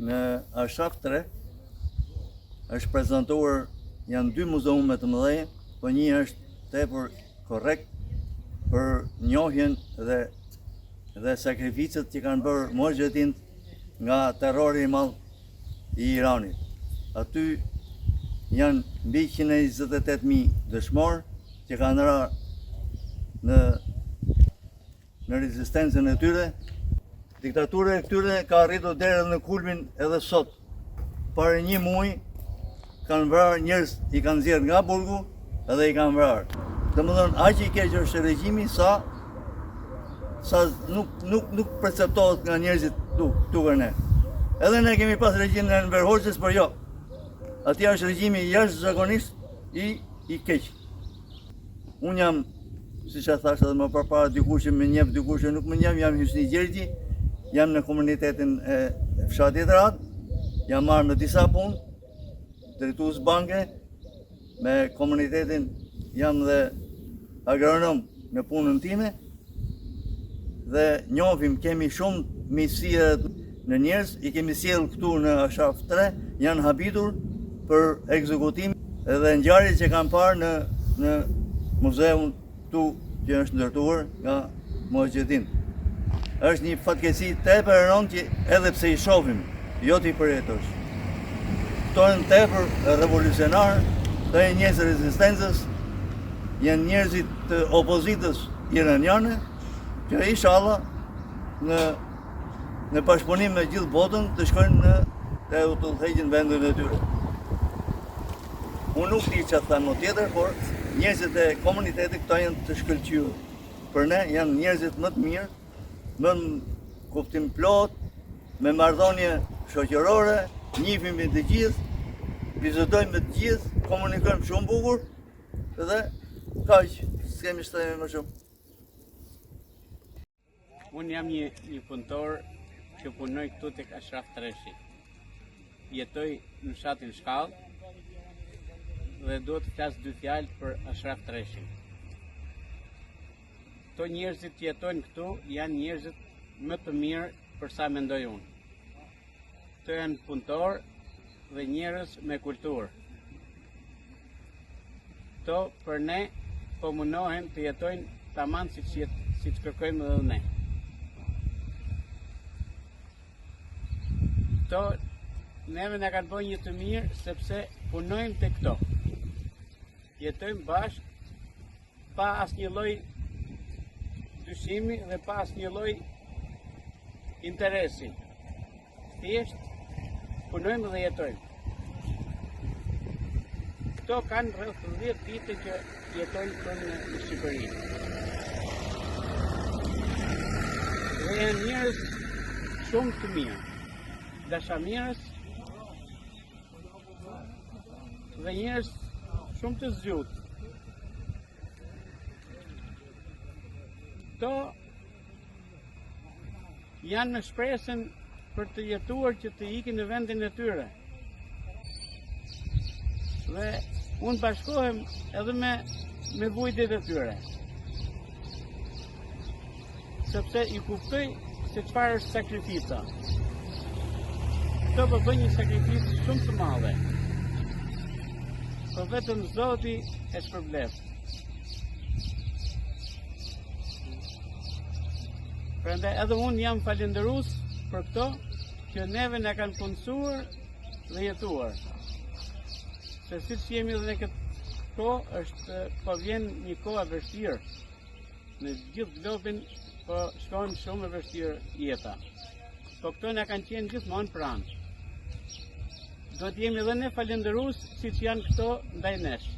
Në Ashraf 3 është prezantuar, janë 2 muzeume të mëdha, po një është tepër korrekt për njohjen dhe sakrificët që kanë bërë mujahedinët nga terrori i madh i Iranit. Aty janë mbi 128.000 dëshmorë që kanë rarë në rezistencën e tyre. Diktatura e këtyre ka arritur deri në kulmin edhe sot. Para 1 muaji kanë vrarë njerëz, i kanë nxjerrë nga burgu edhe i kanë vrarë. Domethënë aq i keq është regjimi sa nuk perceptohet nga njerëzit tukër ne. Edhe ne kemi pas regjimin e Enver Hoxhës, por jo. Aty është regjimi jashtëzakonisht i keq. Unë jam, siç e thash edhe më përpara, dikush që më njeh, dikush që nuk më njeh, jam Hysni Gjergji, jam në komunitetin e fshatit Rahat, jam marrë në disa punë, drejtues banke, me komunitetin jam dhe agronom në punën time, dhe njohim, kemi shumë miqësie në njerëz, i kemi sjellë këtu në Ashraf 3, janë habitur për ekzekutim edhe ngjarjet që kanë parë në muzeun këtu që është ndërtuar nga mujahedinët. Është një fatkeqësi tepër e rëndë që edhe pse i shohim, jo t'i përjetosh. Këto janë tepër revolucionarë, këto janë njerëz të rezistencës, janë njerëzit të opozitës iraniane, që inshallah në bashkëpunim me gjithë botën të shkojnë të udhëheqin vendin e tyre. Unë nuk di çfarë thanë më tjetër, por njerëzit e komunitetit këto janë të shkëlqyer. Për ne janë njerëzit më të mirë, më në kuptim plot, me marrëdhënie shoqërore, njihemi me të gjithë, vizitojmë me të gjithë, komunikojmë shumë bukur dhe kaq, s'kemi shtrenjtë më shumë. Unë jam një punëtor që punoj këtu tek Ashraf 3. Jetoj në fshatin Shkallë dhe duhet të flas 2 fjalë për Ashraf 3. Këto njerëzit që jetojnë këtu janë njerëzit më të mirë për sa mendoj unë. Këto janë punëtor dhe njerëz me kulturë. Këto për ne po munohen të jetojnë tamam siç kërkojmë edhe ne. Këto neve na kanë bërë një të mirë sepse punojmë te këto. Jetojmë bashkë pa asnjë lloj dyshimi dhe pa asnjë lloj interesi. Thjesht punojmë dhe jetojmë. Këto kanë rreth 10 vite që jetojnë këtu në Shqipëri. Dhe janë njerëz shumë të mirë, dashamirës dhe njerëz shumë të zgjuar. Këto janë në shpresën për të jetuar që të ikin në vendin e tyre. Dhe unë bashkohem edhe me vujtjet e tyre. Sepse i kuptoj se çfarë është sakrifica. Këto po bëjnë një sakrificë shumë të madhe. Po vetëm Zoti e shpërblet. Prandaj edhe unë jam falënderues për këto që neve na kanë punësuar dhe jetuar. Se siç jemi edhe në këtë kohë është po vjen një kohë e vështirë. Në gjithë globin po shkon shumë e vështirë jeta. Po këto na kanë qenë gjithmonë pranë. Do të jemi edhe ne falënderues siç janë këto ndaj nesh.